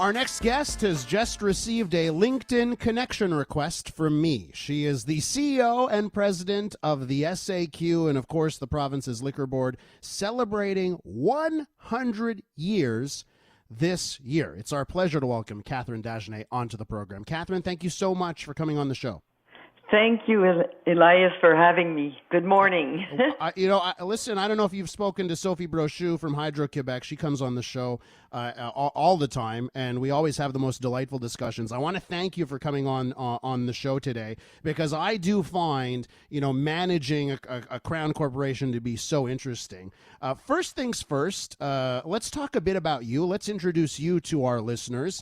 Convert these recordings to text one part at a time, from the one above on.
Our next guest has just received a LinkedIn connection request from me. She is the CEO and president of the SAQ and, of course, the province's liquor board, celebrating 100 years this year. It's our pleasure to welcome Catherine Dagenais onto the program. Catherine, thank you so much for coming on the show. Thank you, Elias, for having me. Good morning. Listen, I don't know if you've spoken to Sophie Brochu from Hydro-Quebec. She comes on the show all the time, and we always have the most delightful discussions. I want to thank you for coming on the show today, because I do find, managing a Crown corporation to be so interesting. First things first, let's talk a bit about you. Let's introduce you to our listeners.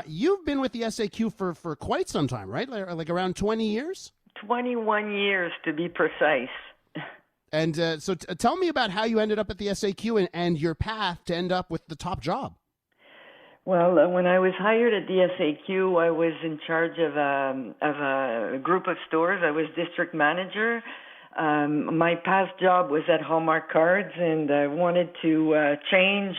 You've been with the SAQ for quite some time, right? Like around 20 years? 21 years, to be precise. And so tell me about how you ended up at the SAQ and your path to end up with the top job. Well, when I was hired at the SAQ, I was in charge of a group of stores. I was district manager. My past job was at Hallmark Cards, and I wanted to change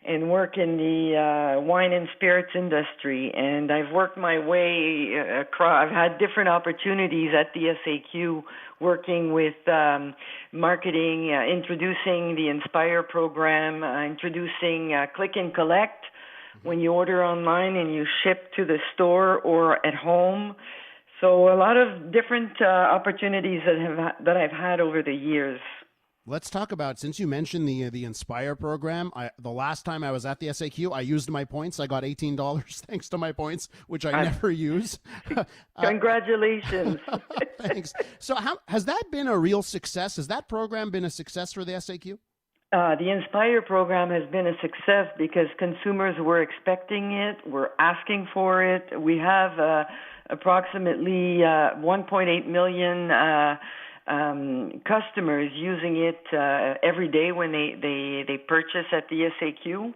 and work in the wine and spirits industry. And I've worked my way across. I've had different opportunities at the SAQ, working with marketing, introducing the Inspire program, introducing Click and Collect, when you order online and you ship to the store or at home. So a lot of different opportunities that I've had over the years. Let's talk about, since you mentioned the Inspire program, the last time I was at the SAQ, I used my points. I got $18 thanks to my points, which I never use. Congratulations. Thanks. So has that been a real success? Has that program been a success for the SAQ? The Inspire program has been a success because consumers were expecting it, were asking for it. We have approximately 1.8 million customers using it every day when they purchase at the SAQ.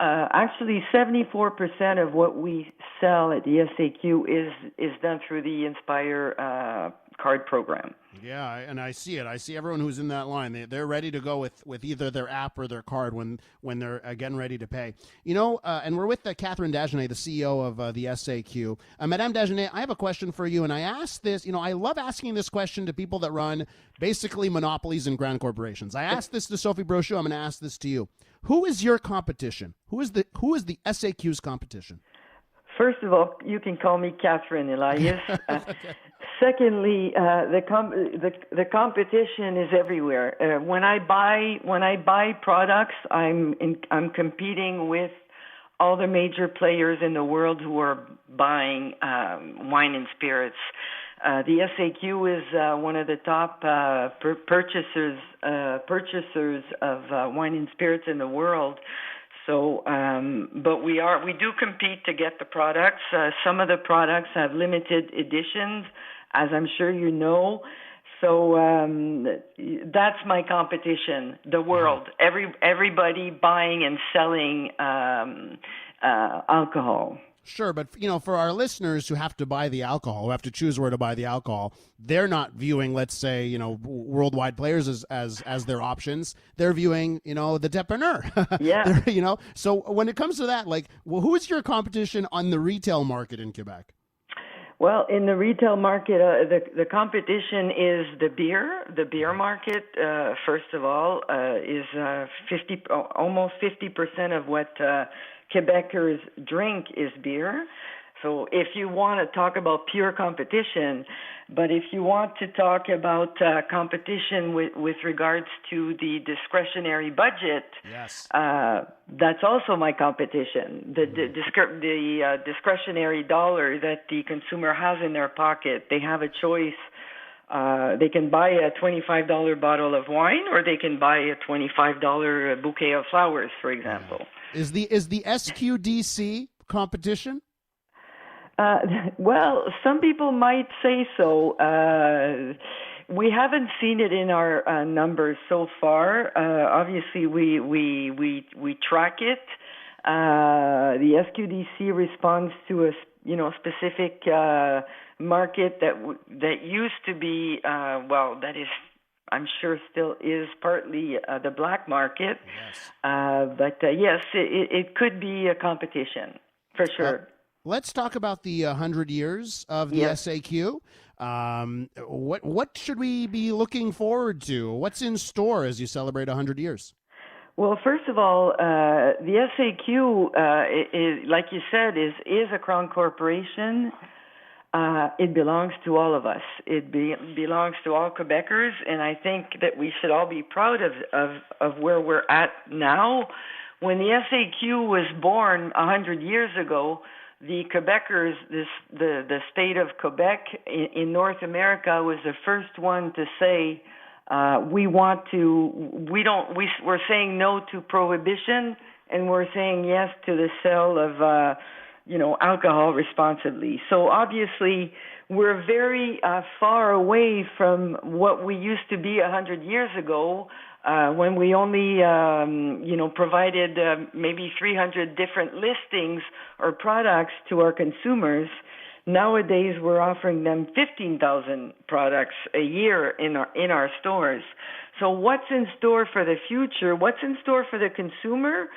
Actually, 74% of what we sell at the SAQ is done through the Inspire card program. Yeah, and I see it. I see everyone who's in that line. They're ready to go with either their app or their card when they're getting ready to pay. And we're with Catherine Dagenais, the CEO of the SAQ. Madame Dagenais, I have a question for you, and I asked this. I love asking this question to people that run basically monopolies and grand corporations. I asked this to Sophie Brochu. I'm going to ask this to you. Who is your competition? Who is the SAQ's competition? First of all, you can call me Catherine, Elias. Okay. Secondly, the competition is everywhere. When I buy products, I'm competing with all the major players in the world who are buying wine and spirits. The SAQ is one of the top purchasers of wine and spirits in the world. So, but we do compete to get the products. Some of the products have limited editions, as I'm sure you know. So that's my competition, the world. Everybody buying and selling alcohol. Sure, but for our listeners who have to buy the alcohol, who have to choose where to buy the alcohol, they're not viewing, let's say, worldwide players as their options. They're viewing, the dépanneur. Yeah. So when it comes to that, who is your competition on the retail market in Quebec? Well, in the retail market, the competition is the beer. The beer market, first of all, is almost 50% of what Quebecers drink is beer. So if you want to talk about pure competition, but if you want to talk about competition with regards to the discretionary budget, yes, that's also my competition. The discretionary dollar that the consumer has in their pocket, they have a choice. They can buy a $25 bottle of wine, or they can buy a $25 bouquet of flowers, for example. Is the SQDC competition? Well, some people might say so. We haven't seen it in our numbers so far. Obviously, we track it. The SQDC responds to a specific market that used to be that is I'm sure still is partly the black market. Yes. But yes, it could be a competition for sure. Let's talk about the 100 years of the Yes. SAQ. What should we be looking forward to? What's in store as you celebrate 100 years? Well, first of all, the SAQ, like you said, is a crown corporation. It belongs to all of us. It belongs to all Quebecers, and I think that we should all be proud of where we're at now. When the SAQ was born 100 years ago, the Quebecers, the state of Quebec in North America, was the first one to say, we're saying no to prohibition, and we're saying yes to the sale of alcohol responsibly. So obviously, we're very far away from what we used to be 100 years ago, when we only, provided maybe 300 different listings or products to our consumers. Nowadays, we're offering them 15,000 products a year in our stores. So what's in store for the future? What's in store for the consumer?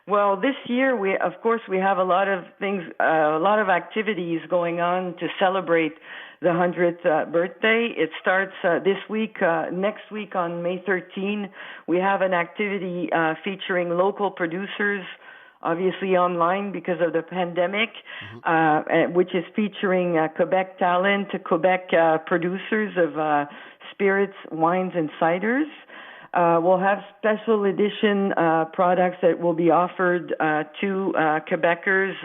Well, this year, we have a lot of things, a lot of activities going on to celebrate the 100th birthday. It starts this week. Next week on May 13, we have an activity featuring local producers, obviously online because of the pandemic, which is featuring Quebec talent, Quebec producers of spirits, wines, and ciders. We'll have special edition products that will be offered to Quebecers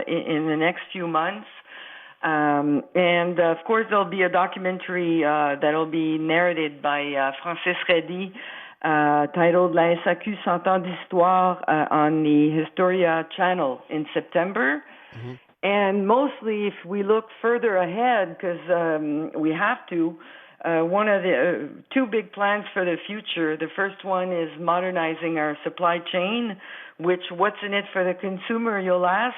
in the next few months. And of course, there'll be a documentary that'll be narrated by Francis Reddy, titled La SAQ 100 ans d'histoire on the Historia channel in September. Mm-hmm. And mostly, if we look further ahead, because we have to, one of the two big plans for the future. The first one is modernizing our supply chain, which what's in it for the consumer, you'll ask?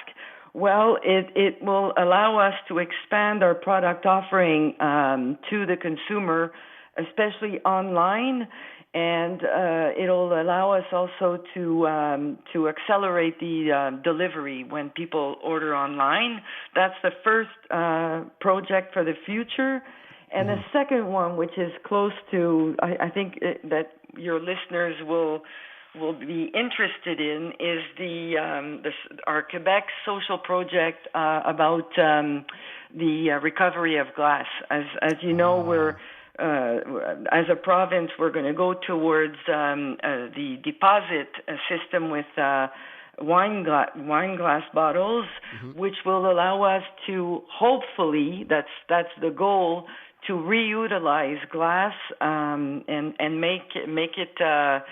Well, it will allow us to expand our product offering to the consumer, especially online, and it'll allow us also to accelerate the delivery when people order online. That's the first project for the future. And the second one, which is close to, I think that your listeners will be interested in, is our Quebec social project about the recovery of glass. As you know, we're as a province, we're going to go towards the deposit system with wine glass bottles, which will allow us to hopefully, that's the goal, to reutilize glass and make that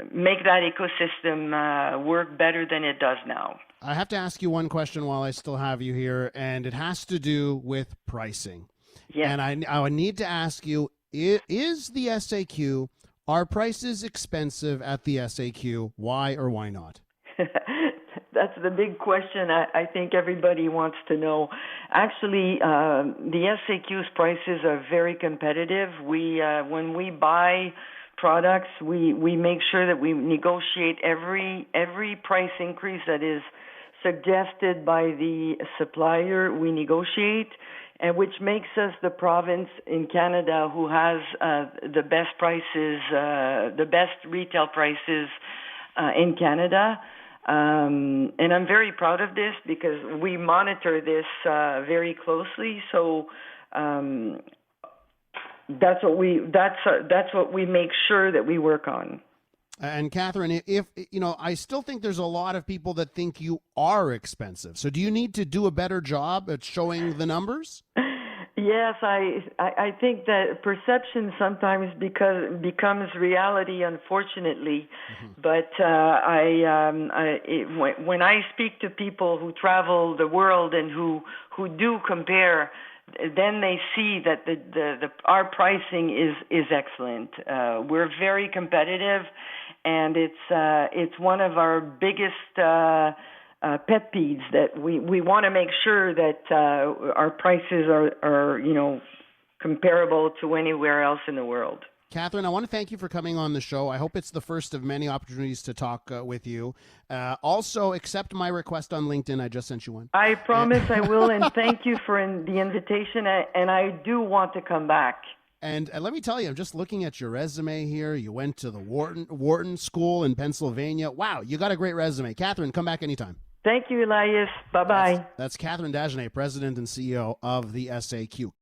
ecosystem work better than it does now. I have to ask you one question while I still have you here, and it has to do with pricing. Yes. And I would need to ask you, is the SAQ, are prices expensive at the SAQ? Why or why not? That's the big question I think everybody wants to know. Actually, the SAQ's prices are very competitive. When we buy products, we make sure that we negotiate every price increase that is suggested by the supplier. We negotiate, and which makes us the province in Canada who has the best prices, the best retail prices in Canada. And I'm very proud of this because we monitor this very closely. So that's what we make sure that we work on. And Catherine, if I still think there's a lot of people that think you are expensive. So do you need to do a better job at showing the numbers? Yes, I think that perception sometimes becomes reality, unfortunately. Mm-hmm. But when I speak to people who travel the world and who do compare, then they see that our pricing is excellent. We're very competitive, and it's one of our biggest pet peeves that we want to make sure that our prices are comparable to anywhere else in the world. Catherine, I want to thank you for coming on the show. I hope it's the first of many opportunities to talk with you. Also, accept my request on LinkedIn. I just sent you one. I promise I will, and thank you for the invitation, and I do want to come back. And let me tell you, I'm just looking at your resume here. You went to the Wharton School in Pennsylvania. Wow, you got a great resume. Catherine, come back anytime. Thank you, Elias. Bye-bye. That's Catherine Dagenais, President and CEO of the SAQ.